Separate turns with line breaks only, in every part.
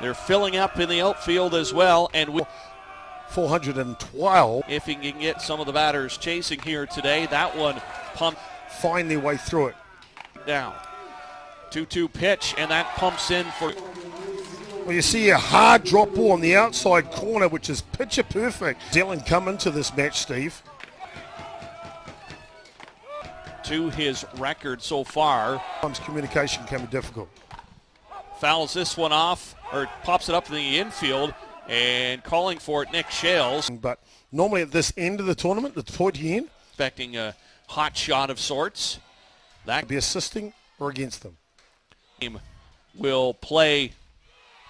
They're filling up in the outfield as well, and
412.
If he can get some of the batters chasing here today, that one pumped.
Find their way through it.
Down. 2-2 pitch, and that pumps in for.
Well, you see a hard drop ball on the outside corner, which is picture perfect. Dylan come into this match, Steve.
To his record so far.
Sometimes communication can be difficult.
Fouls this one off, or pops it up in the infield, and calling for it, Nick Shales.
But normally at this end of the tournament, the pointy end,
expecting a hot shot of sorts. That
could be assisting or against them.
Team will play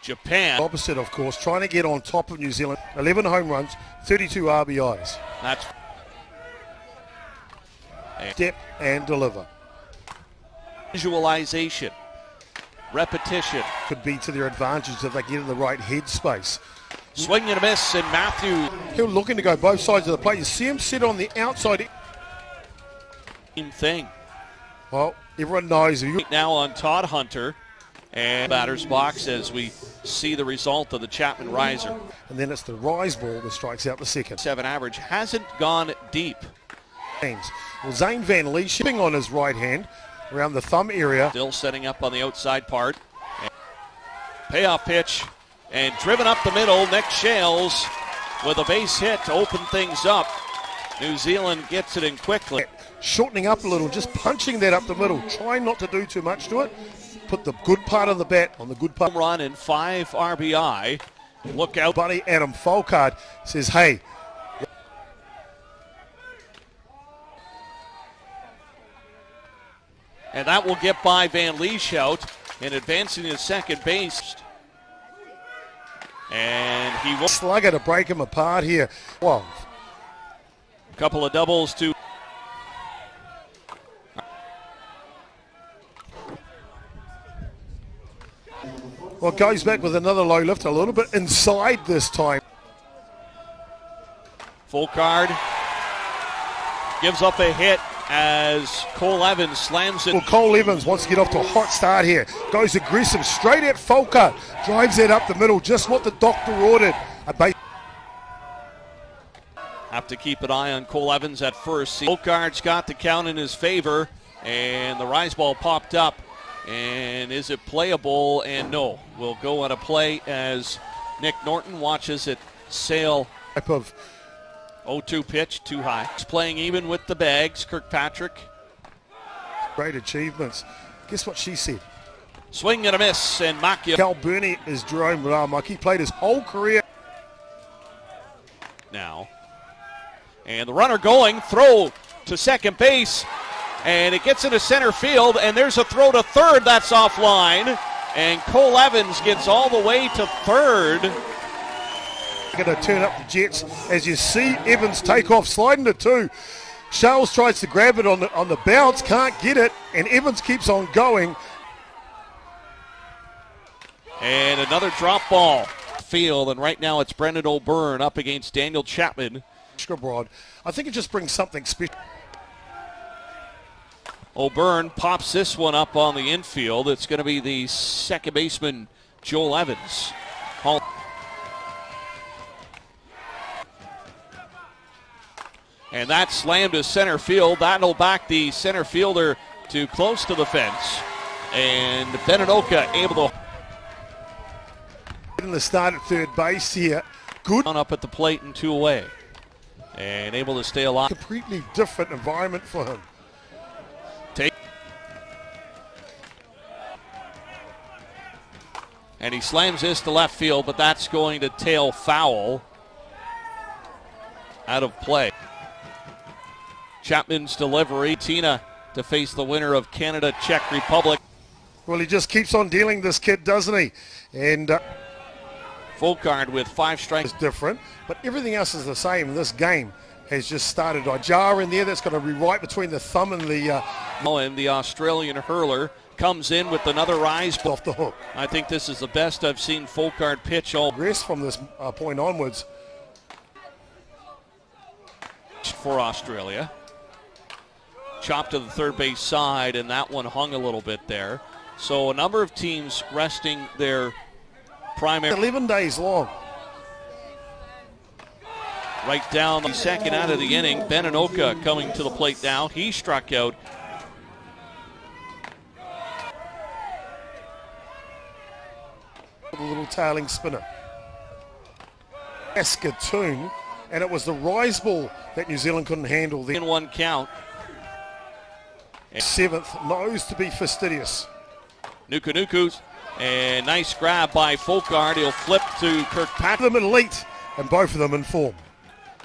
Japan.
Opposite, of course, trying to get on top of New Zealand. 11 home runs, 32 RBIs.
That's
step and deliver.
Visualization. Repetition.
Could be to their advantage if they get in the right headspace.
Swing and a miss, and Matthew.
He's looking to go both sides of the plate. You see him sit on the outside.
Same thing.
Well, everyone knows.
Right now on Todd Hunter and batter's box as we see the result of the Chapman riser.
And then it's the rise ball that strikes out the second.
7 average hasn't gone deep.
Well, Zane Van Lee shipping on his right hand around the thumb area.
Still setting up on the outside part. And payoff pitch and driven up the middle. Nick Shales with a base hit to open things up. New Zealand gets it in quickly.
Shortening up a little, just punching that up the middle. Trying not to do too much to it. Put the good part of the bat on the good part.
Home run and 5 RBI. Look out.
Buddy Adam Folkard says, hey.
And that will get by Van Lieshout in advancing to second base. And he will.
Slugger to break him apart here. Well,
a couple of doubles to.
Well, goes back with another low lift, a little bit inside this time.
Folkard gives up a hit as Cole Evans slams it.
Well, Cole Evans wants to get off to a hot start here. Goes aggressive, straight at Folkard. Drives it up the middle, just what the doctor ordered.
Have to keep an eye on Cole Evans at first. Folkard's got the count in his favor, and the rise ball popped up. And is it playable? And no. We'll go on a play as Nick Norton watches it sail.
Type of
0-2 pitch, too high. He's playing even with the bags, Kirkpatrick.
Great achievements. Guess what she said?
Swing and a miss, and Makia.
Cal Burney is Jerome Ramuk. He played his whole career.
Now. And the runner going, throw to second base. And it gets into center field, and there's a throw to third that's offline. And Cole Evans gets all the way to third.
Going to turn up the Jets as you see Evans take off, sliding to 2. Shales tries to grab it on the bounce, can't get it, and Evans keeps on going.
And another drop ball field, and right now it's Brendan O'Byrne up against Daniel Chapman.
I think it just brings something special.
O'Byrne pops this one up on the infield. It's going to be the second baseman, Joel Evans. And that slammed to center field. That'll back the center fielder to close to the fence. And Beninoka able to.
In the start at third base here. Good.
Up at the plate and 2 away. And able to stay alive.
Completely different environment for him.
And he slams this to left field, but that's going to tail foul out of play. Chapman's delivery. Tina to face the winner of Canada, Czech Republic.
Well, he just keeps on dealing, this kid, doesn't he? And
Folkard with 5 strikes.
It's different, but everything else is the same. This game has just started. A jar in there that's going to be right between the thumb and the...
And the Australian hurler comes in with another rise.
Off the hook.
I think this is the best I've seen Folkard pitch all.
Rest from this point onwards.
For Australia. Chopped to the third base side, and that one hung a little bit there. So a number of teams resting their primary.
11 days long.
Right down the second out of the inning. Beninoka coming to the plate now. He struck out.
The little tailing spinner. Saskatoon, and it was the rise ball that New Zealand couldn't handle. The
In one count.
seventh knows to be fastidious.
Nuku, and nice grab by Folkard. He'll flip to Kirkpatrick.
Them elite, and both of them in form.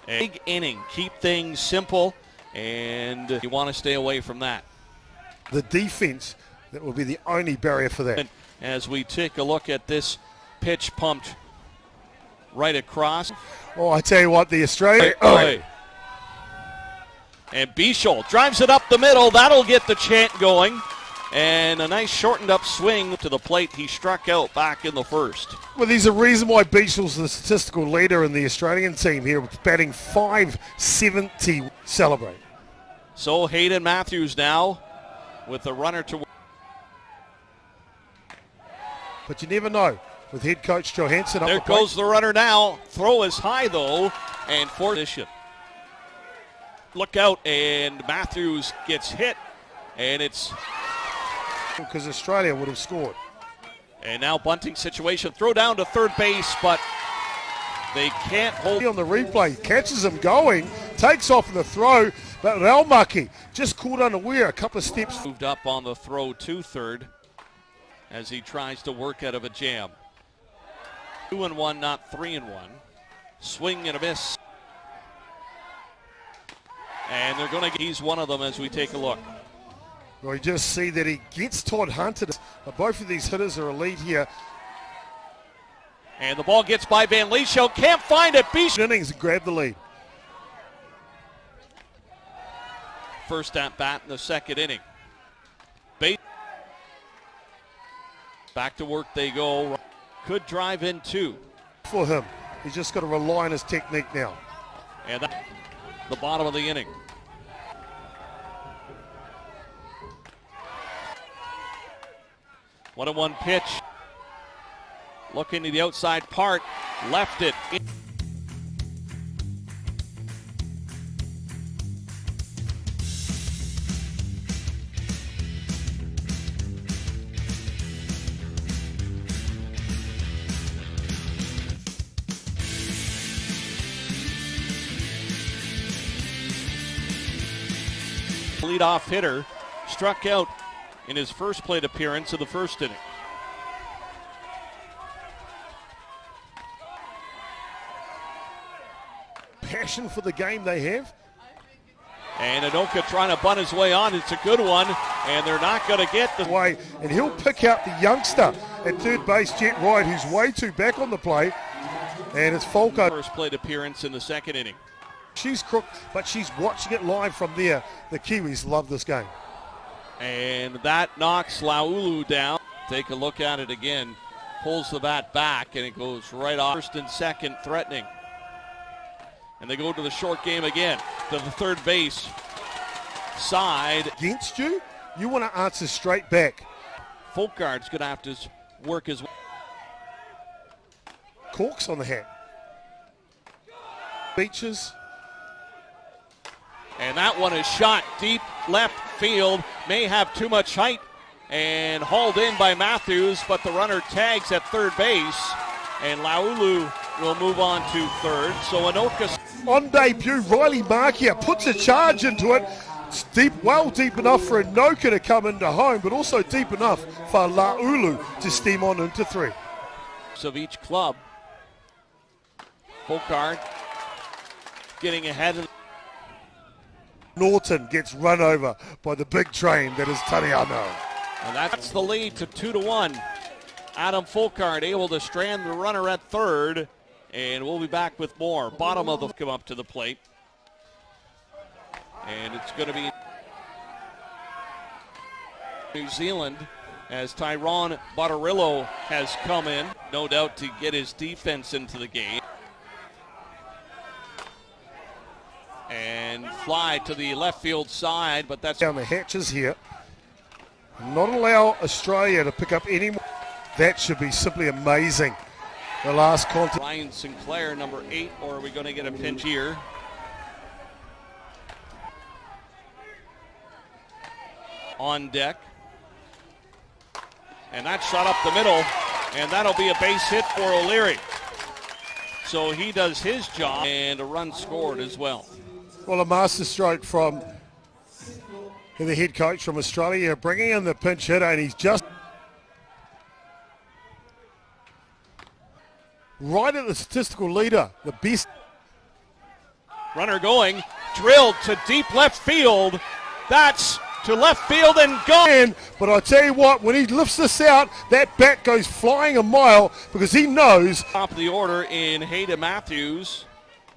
A big inning. Keep things simple, and you want to stay away from that.
The defense, that will be the only barrier for that.
As we take a look at this pitch pumped right across.
Oh, I tell you what, the Australian...
And Bichel drives it up the middle. That'll get the chant going. And a nice shortened up swing to the plate. He struck out back in the first.
Well, there's a reason why Bichel's the statistical leader in the Australian team here, with batting .570. Celebrate.
So Hayden Matthews now with the runner to...
But you never know with head coach Johansson up
There
the plate.
goes the runner now. Throw is high, though, and for position. Look out, and Matthews gets hit, and it's...
Because Australia would have scored.
And now bunting situation. Throw down to third base, but they can't hold.
On the replay, catches him going, takes off in the throw, but Raumaki just caught unaware, a couple of steps.
Moved up on the throw to third as he tries to work out of a jam. 2-1, not 3-1. Swing and a miss. And they're going to, he's one of them as we take a look.
Well, you just see that he gets Todd hunted. But both of these hitters are elite here.
And the ball gets by Van Lieshout. Can't find it.
Innings grab the lead.
First at bat in the second inning. Back to work they go. Could drive in two.
For him, he's just got to rely on his technique now.
And that's the bottom of the inning. One and one pitch. Looking to the outside part. Left it. Leadoff hitter struck out in his first plate appearance of the first inning.
Passion for the game they have.
And Anoka trying to bunt his way on. It's a good one, and they're not going to get the
way. And he'll pick out the youngster at third base, Jet Wright, who's way too back on the play. And it's Folkard.
First plate appearance in the second inning.
She's crook, but she's watching it live from there. The Kiwis love this game.
And that knocks Laulu down. Take a look at it again. Pulls the bat back, and it goes right off. First and second threatening. And they go to the short game again. To the third base side.
Against you, you want to answer straight back.
Folkard's going to have to work his...
Corks on the hat. Beaches.
And that one is shot deep left field. May have too much height and hauled in by Matthews, but the runner tags at third base. And Laulu will move on to third. So Anoka...
On debut, Riley Markia puts a charge into it. It's deep, well deep enough for Anoka to come into home, but also deep enough for Laulu to steam on into three.
Of each club. Folkard getting ahead of...
Norton gets run over by the big train that is Tariano.
And that's the lead to 2-1. Adam Folkard able to strand the runner at third. And we'll be back with more. Bottom of the come up to the plate. And it's going to be New Zealand as Tyrone Botterillo has come in. No doubt to get his defense into the game. And fly to the left field side, but that's...
Down the hatches here. Not allow Australia to pick up any more. That should be simply amazing the last contest.
Ryan Sinclair, number 8, or are we going to get a pinch here? On deck. And that shot up the middle, and that'll be a base hit for O'Leary. So he does his job, and a run scored as well.
Well, a masterstroke from the head coach from Australia, bringing in the pinch hitter, and he's just right at the statistical leader, the best.
Runner going, drilled to deep left field. That's to left field and gone.
But I tell you what, when he lifts this out, that bat goes flying a mile because he knows.
Top of the order in Hayden Matthews,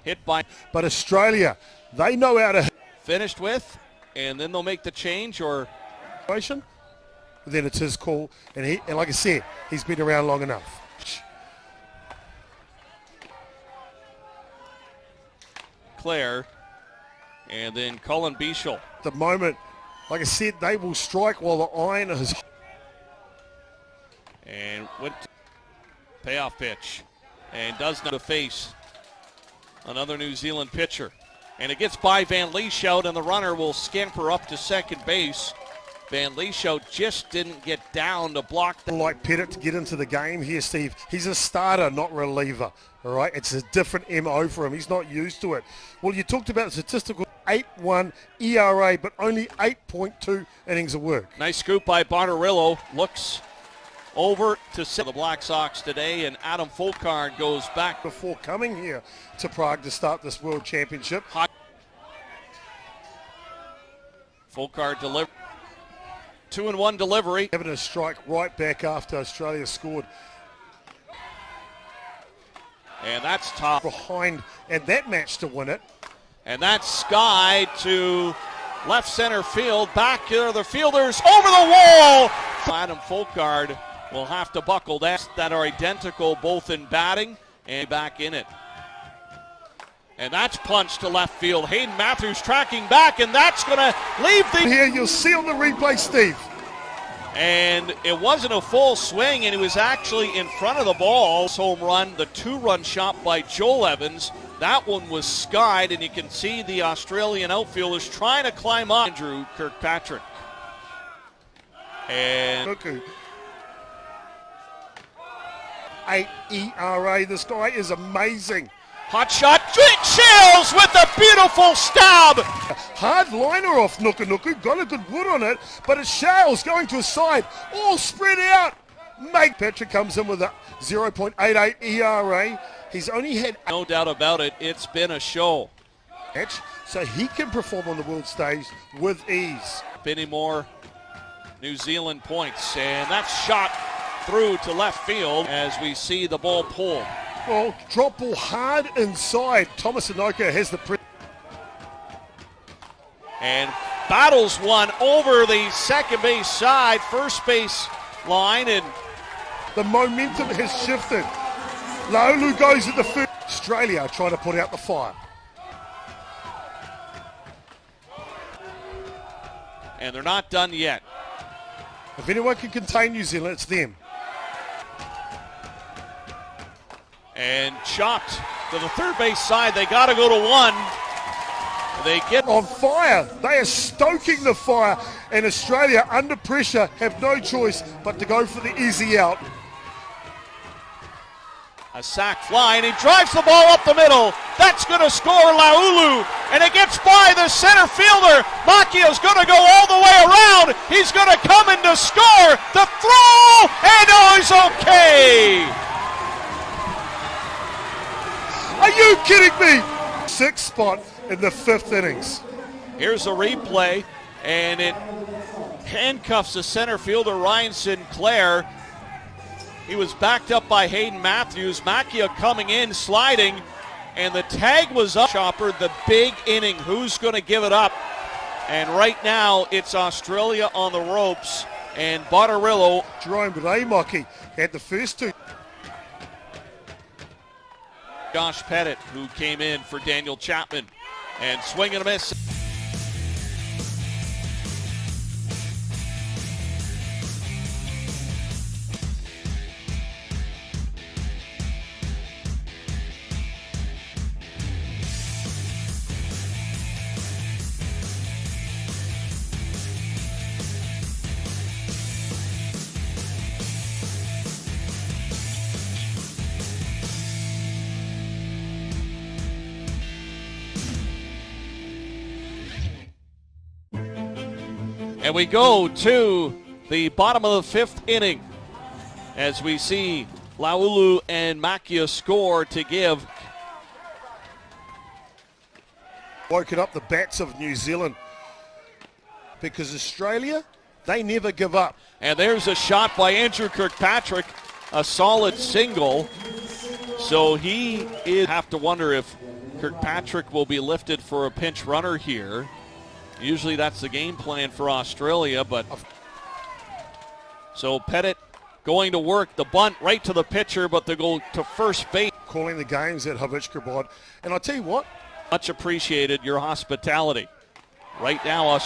hit by.
But Australia, they know how to.
Finished with, and then they'll make the change or.
Then it's his call, and like I said, he's been around long enough.
Claire, and then Colin Bichel.
The moment, like I said, they will strike while the iron is.
And went to payoff pitch, and does not face another New Zealand pitcher. And it gets by Van Lieshout, and the runner will scamper up to second base. Van Lieshout just didn't get down to block that.
Like Pettit to get into the game here, Steve. He's a starter, not reliever. All right, it's a different MO for him. He's not used to it. Well, you talked about statistical 8.1 ERA, but only 8.2 innings of work.
Nice scoop by Barnarillo. Looks over to the Black Sox today, and Adam Folkard goes back.
Before coming here to Prague to start this World Championship.
Folkard delivered. 2-1 delivery.
Having a strike right back after Australia scored.
And that's top.
Behind, and that match to win it.
And that's Sky to left center field. Back here, the fielders over the wall. Adam Folkard will have to buckle that are identical both in batting and back in it. And that's punched to left field. Hayden Matthews tracking back, and that's going to leave the...
Here you'll see on the replay, Steve.
And it wasn't a full swing, and he was actually in front of the ball. Home run, the 2-run shot by Joel Evans. That one was skied, and you can see the Australian outfielders trying to climb up. Andrew Kirkpatrick. And...
8 ERA. This guy is amazing.
Hot shot, Shields with a beautiful stab.
Hard liner off Nuku Nuku, got a good wood on it, but it's Shales going to his side, all spread out. Mike Patrick comes in with a 0.88 ERA. He's only had...
No doubt about it, it's been a show.
So he can perform on the world stage with ease.
Any more New Zealand points, and that's shot through to left field as we see the ball pulled.
Well, drop ball hard inside. Thomas Anoka has the...
And battles one over the second base side, first base line, and...
The momentum has shifted. Laulu goes at the first. Australia are trying to put out the fire.
And they're not done yet.
If anyone can contain New Zealand, it's them.
And chopped to the third base side. They got to go to one. They get
on fire. They are stoking the fire, and Australia under pressure have no choice but to go for the easy out.
A sac fly, and he drives the ball up the middle. That's going to score Laulu, and it gets by the center fielder. Makia's going to go all the way around. He's going to come in to score. The throw, and oh, he's okay.
Are you kidding me? Sixth spot in the fifth innings.
Here's a replay, and it handcuffs the center fielder Ryan Sinclair. He was backed up by Hayden Matthews. Makia coming in, sliding, and the tag was up. Chopper, the big inning. Who's going to give it up? And right now, it's Australia on the ropes, and Barnarillo.
Jerome Reimaki had the first two.
Josh Pettit, who came in for Daniel Chapman, and swing and a miss. And we go to the bottom of the fifth inning as we see Laulu and Makia score to give.
Woken up the bats of New Zealand because Australia, they never give up.
And there's a shot by Andrew Kirkpatrick, a solid single. So he have to wonder if Kirkpatrick will be lifted for a pinch runner here. Usually that's the game plan for Australia, but so Pettit going to work the bunt right to the pitcher, but they go to first base.
Calling the games at Havich. And I'll tell you what.
Much appreciated your hospitality. Right now,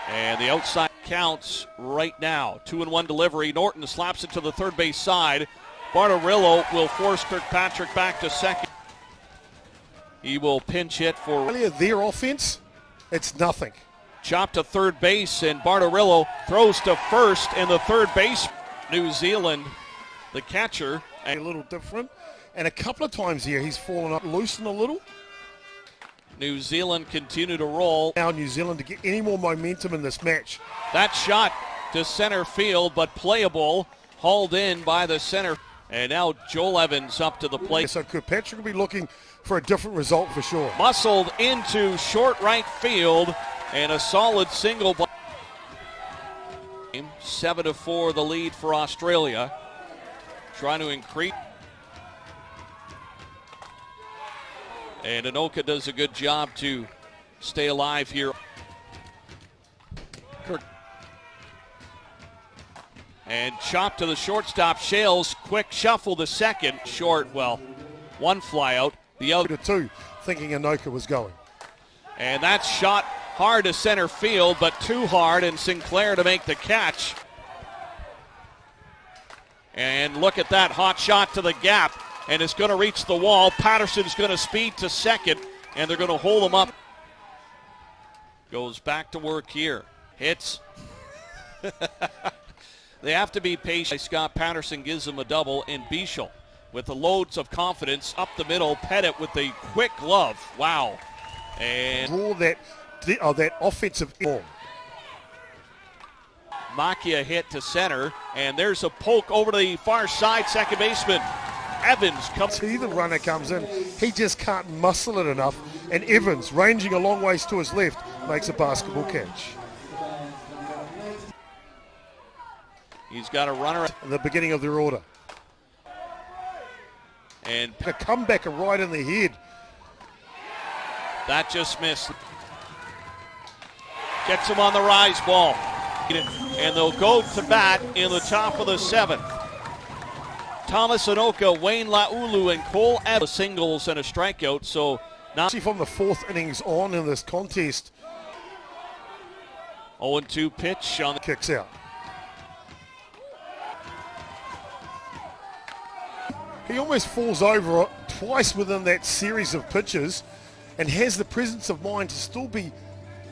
and the outside counts right now. 2-1 delivery. Norton slaps it to the third base side. Bartarillo will force Kirkpatrick back to second. He will pinch hit for
their offense. It's nothing.
Chop to third base, and Bartarillo throws to first in the third base. New Zealand, the catcher.
A little different. And a couple of times here he's fallen up, loosened a little.
New Zealand continue to roll.
Now New Zealand to get any more momentum in this match.
That shot to center field, but playable, hauled in by the center. And now Joel Evans up to the plate.
So Kirkpatrick will be looking for a different result for sure.
Muscled into short right field, and a solid single. 7-4 the lead for Australia. Trying to increase. And Anoka does a good job to stay alive here. And chop to the shortstop. Shales, quick shuffle to second. Short, well, one fly out. The other
to two, thinking Anoka was going.
And that's shot hard to center field, but too hard, and Sinclair to make the catch. And look at that hot shot to the gap. And it's going to reach the wall. Patterson's going to speed to second, and they're going to hold him up. Goes back to work here. Hits. They have to be patient. Scott Patterson gives them a double, and Bichel with the loads of confidence up the middle. Pettit with the quick glove. Wow. And
draw that offensive form.
Makia hit to center, and there's a poke over to the far side. Second baseman Evans comes.
See, the runner comes in. He just can't muscle it enough. And Evans, ranging a long ways to his left, makes a basketball catch.
He's got a runner
at the beginning of their order.
And
a comeback right in the head.
That just missed. Gets him on the rise ball. And they'll go to bat in the top of the seventh. Thomas Anoka, Wayne Laulu, and Cole Evans singles and a strikeout. So now
from the fourth innings on in this contest.
0-2 pitch on the
kicks out. He almost falls over twice within that series of pitches and has the presence of mind to still be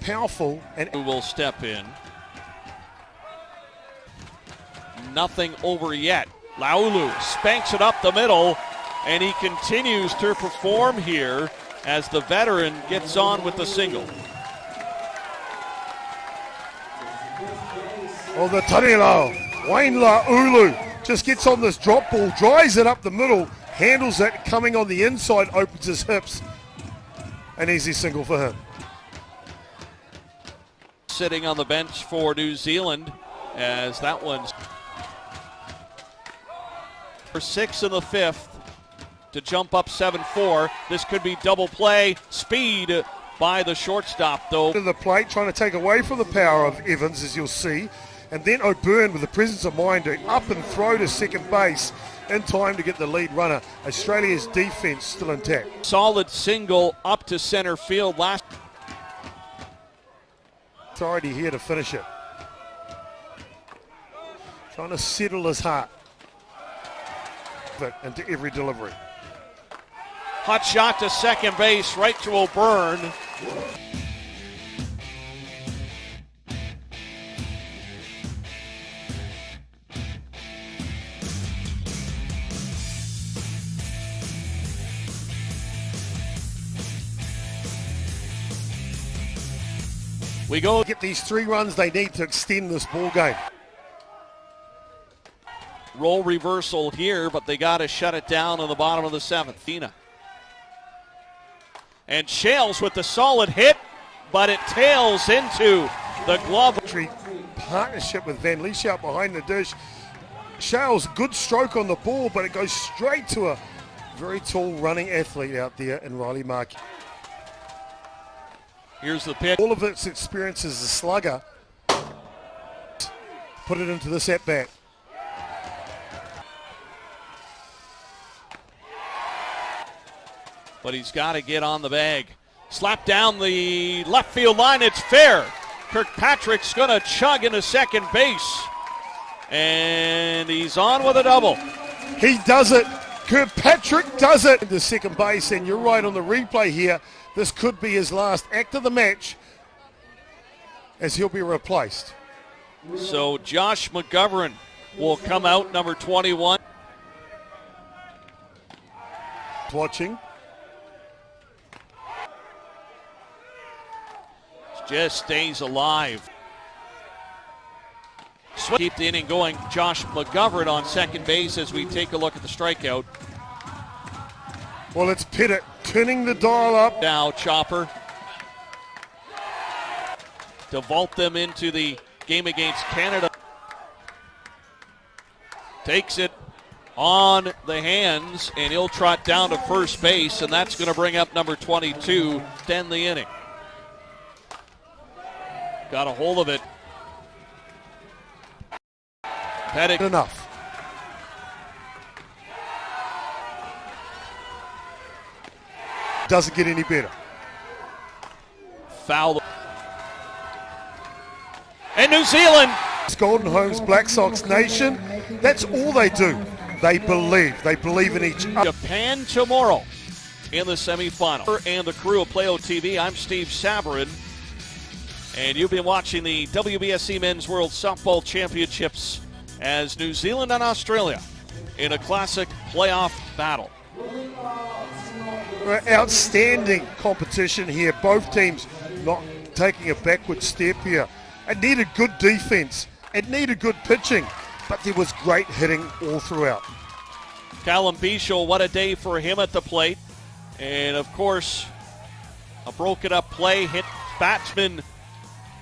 powerful. And
who will step in. Nothing over yet. Laulu spanks it up the middle, and he continues to perform here as the veteran gets on with the single.
Oh, the Tarelo, Wayne Laulu just gets on this drop ball, drives it up the middle, handles it, coming on the inside, opens his hips. An easy single for him.
Sitting on the bench for New Zealand as that one's for 6 in the fifth to jump up 7-4. This could be double play. Speed by the shortstop, though.
To the plate, trying to take away from the power of Evans, as you'll see. And then O'Byrne with the presence of mind to up and throw to second base in time to get the lead runner. Australia's defense still intact.
Solid single up to center field last.
Authority here to finish it. Trying to settle his heart into every delivery.
Hot shot to second base, right to O'Byrne. We go.
Get these 3 runs they need to extend this ball game.
Role reversal here, but they got to shut it down in the bottom of the 7th. Tina. And Shales with the solid hit, but it tails into the glove.
Partnership with Van Leesch out behind the dish. Shales, good stroke on the ball, but it goes straight to a very tall running athlete out there in Riley Markey.
Here's the pitch.
All of its experience as a slugger, put it into this at-bat.
But he's got to get on the bag. Slap down the left field line. It's fair. Kirkpatrick's going to chug into second base. And he's on with a double.
He does it. Kirkpatrick does it. Into second base, and you're right on the replay here. This could be his last act of the match as he'll be replaced.
So Josh McGovern will come out, number 21.
Watching.
Just stays alive. Keep the inning going. Josh McGovern on second base as we take a look at the strikeout.
Well, it's Pettit turning the dial up.
Now Chopper to vault them into the game against Canada. Takes it on the hands, and he'll trot down to first base, and that's going to bring up number 22, end the inning. Got a hold of it. Pettit.
Enough. Doesn't get any better.
Foul. And New Zealand.
It's Golden Homes Black Sox Nation. That's all they do. They believe. They believe in each other.
Japan tomorrow in the semifinal. And the crew of Playo TV, I'm Steve Sabarin. And you've been watching the WBSC Men's World Softball Championships as New Zealand and Australia in a classic playoff battle.
Outstanding competition here. Both teams not taking a backward step here. It needed good defense. It needed good pitching. But there was great hitting all throughout.
Callum Bichel, what a day for him at the plate. And, of course, a broken up play. Hit batsman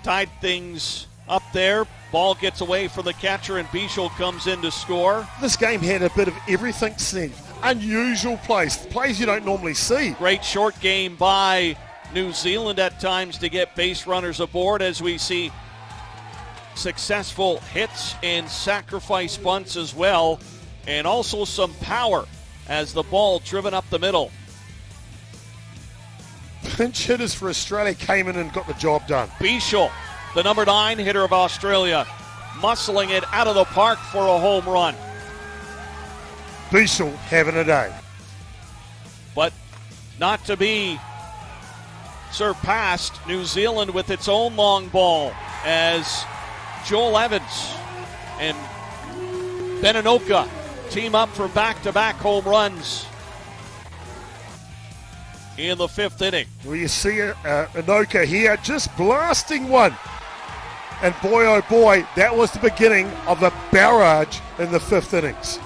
tied things up there. Ball gets away from the catcher, and Bichel comes in to score.
This game had a bit of everything, Steve. Unusual plays you don't normally see.
Great short game by New Zealand at times to get base runners aboard, as we see successful hits and sacrifice bunts as well, and also some power as the ball driven up the middle.
Pinch hitters for Australia came in and got the job done.
Bichel, the number 9 hitter of Australia, muscling it out of the park for a home run.
Bichel having a day.
But not to be surpassed, New Zealand with its own long ball as Joel Evans and Beninoka team up for back-to-back home runs in the 5th inning.
Well, you see Inoka here just blasting one. And boy, oh boy, that was the beginning of the barrage in the 5th innings.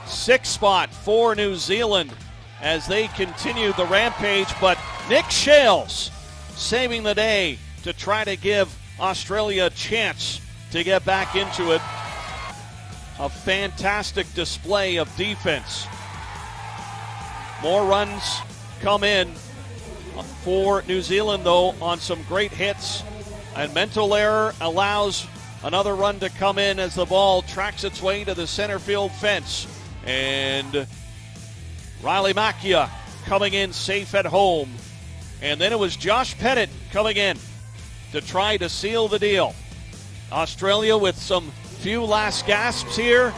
6th spot for New Zealand as they continue the rampage, but Nick Shales saving the day to try to give Australia a chance to get back into it. A fantastic display of defense. More runs come in for New Zealand, though, on some great hits. And mental error allows another run to come in as the ball tracks its way to the center field fence. And Riley Macchia coming in safe at home. And then it was Josh Pettit coming in to try to seal the deal. Australia with some few last gasps here.